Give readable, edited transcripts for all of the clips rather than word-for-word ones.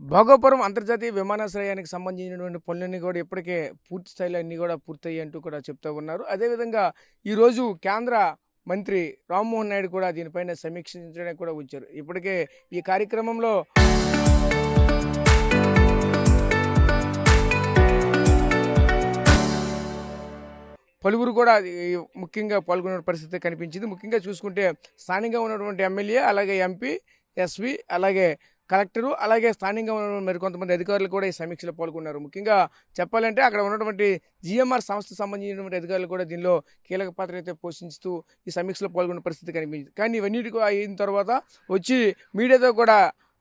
భోగాపురం అంతర్జాతీయ విమానాశ్రయానికి సంబంధించినటువంటి పనులన్నీ కూడా ఇప్పటికే పూర్తి స్థాయిలో అన్నీ కూడా పూర్తయ్యాయి అంటూ కూడా చెప్తూ ఉన్నారు. అదేవిధంగా ఈరోజు కేంద్ర మంత్రి రామ్మోహన్ నాయుడు కూడా దీనిపైన సమీక్షించడానికి కూడా వచ్చారు. ఇప్పటికే ఈ కార్యక్రమంలో పలువురు కూడా ముఖ్యంగా పాల్గొనే పరిస్థితి కనిపించింది. ముఖ్యంగా చూసుకుంటే స్థానికంగా ఉన్నటువంటి ఎమ్మెల్యే, అలాగే ఎంపీ, ఎస్పీ, అలాగే కలెక్టరు, అలాగే స్థానికంగా ఉన్న మరికొంతమంది అధికారులు కూడా ఈ సమీక్షలో పాల్గొన్నారు. ముఖ్యంగా చెప్పాలంటే అక్కడ ఉన్నటువంటి జీఎంఆర్ సంస్థకు సంబంధించినటువంటి అధికారులు కూడా దీనిలో కీలక పాత్ర అయితే పోషిస్తూ ఈ సమీక్షలో పాల్గొన్న పరిస్థితి కనిపించింది. కానీ ఇవన్నిటికీ అయిన తర్వాత వచ్చి మీడియాతో కూడా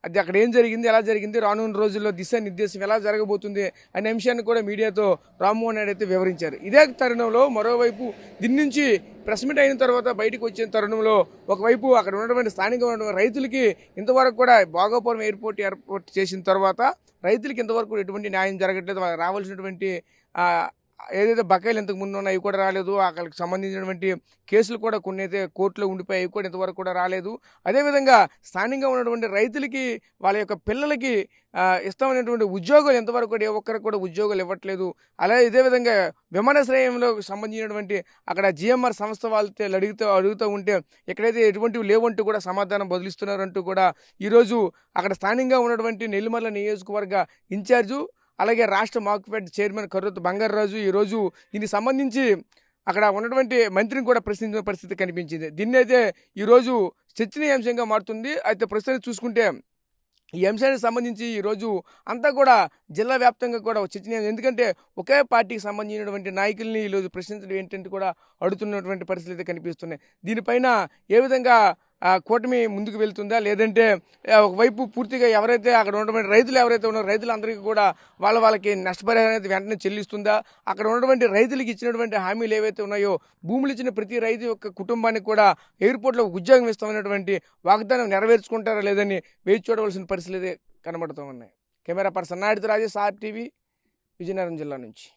అది అక్కడ ఏం జరిగింది, ఎలా జరిగింది, రానున్న రోజుల్లో దిశానిర్దేశం ఎలా జరగబోతుంది అనే అంశాన్ని కూడా మీడియాతో రామ్మోహన్ నాయుడు అయితే వివరించారు. ఇదే తరుణంలో మరోవైపు దీని నుంచి ప్రెస్ మీట్ అయిన తర్వాత బయటకు వచ్చిన తరుణంలో ఒకవైపు అక్కడ ఉన్నటువంటి స్థానికంగా ఉన్నటువంటి రైతులకి ఇంతవరకు కూడా భోగాపురం ఎయిర్పోర్ట్ చేసిన తర్వాత రైతులకి ఇంతవరకు ఎటువంటి న్యాయం జరగట్లేదు. వాళ్ళకి రావాల్సినటువంటి ఏదైతే బకాయిలు ఇంతకు ముందు ఉన్నాయి అవి కూడా రాలేదు. అక్కడికి సంబంధించినటువంటి కేసులు కూడా కొన్ని అయితే కోర్టులో ఉండిపోయి అవి కూడా ఇంతవరకు కూడా రాలేదు. అదేవిధంగా స్థానికంగా ఉన్నటువంటి రైతులకి వాళ్ళ యొక్క పిల్లలకి ఇష్టమైనటువంటి ఉద్యోగాలు ఎంతవరకు కూడా ఏ ఒక్కరికి కూడా ఉద్యోగాలు ఇవ్వట్లేదు. అలాగే ఇదే విధంగా విమానాశ్రయంలో సంబంధించినటువంటి అక్కడ జిఎంఆర్ సంస్థ వాళ్ళతో అడుగుతూ ఉంటే ఎక్కడైతే ఎటువంటివి లేవంటూ కూడా సమాధానం బదులిస్తున్నారంటూ కూడా ఈరోజు అక్కడ స్థానికంగా ఉన్నటువంటి నెల్లిమర్ల నియోజకవర్గ ఇన్ఛార్జు, అలాగే రాష్ట్ర మార్కెట్ చైర్మన్ కర్రోతు బంగారాజు ఈరోజు దీనికి సంబంధించి అక్కడ ఉన్నటువంటి మంత్రిని కూడా ప్రశ్నించిన పరిస్థితి కనిపించింది. దీన్ని అయితే ఈరోజు చర్చనీయాంశంగా మారుతుంది. అయితే ప్రస్తుతానికి చూసుకుంటే ఈ అంశానికి సంబంధించి ఈరోజు అంతా కూడా జిల్లా వ్యాప్తంగా కూడా చర్చనీయాంశం. ఎందుకంటే ఒకే పార్టీకి సంబంధించినటువంటి నాయకుల్ని ఈరోజు ప్రశ్నించడం ఏంటంటే కూడా అడుగుతున్నటువంటి పరిస్థితులు అయితే కనిపిస్తున్నాయి. దీనిపైన ఏ విధంగా కూటమి ముందుకు వెళ్తుందా, లేదంటే ఒకవైపు పూర్తిగా ఎవరైతే అక్కడ ఉన్నటువంటి రైతులు ఎవరైతే ఉన్నారో రైతులందరికీ కూడా వాళ్ళకి నష్టపరిహారం అనేది వెంటనే చెల్లిస్తుందా, అక్కడ ఉన్నటువంటి రైతులకు ఇచ్చినటువంటి హామీలు ఏవైతే ఉన్నాయో భూములు ఇచ్చిన ప్రతి రైతు యొక్క కుటుంబానికి కూడా ఎయిర్పోర్ట్లో ఉద్యోగం ఇస్తామనేటువంటి వాగ్దానం నెరవేర్చుకుంటారా లేదని వేచి చూడవలసిన పరిస్థితులు కనబడుతూ ఉన్నాయి. కెమెరా పర్సన్ నాయుడుతో రాజేష్, RTV, విజయనగరం జిల్లా నుంచి.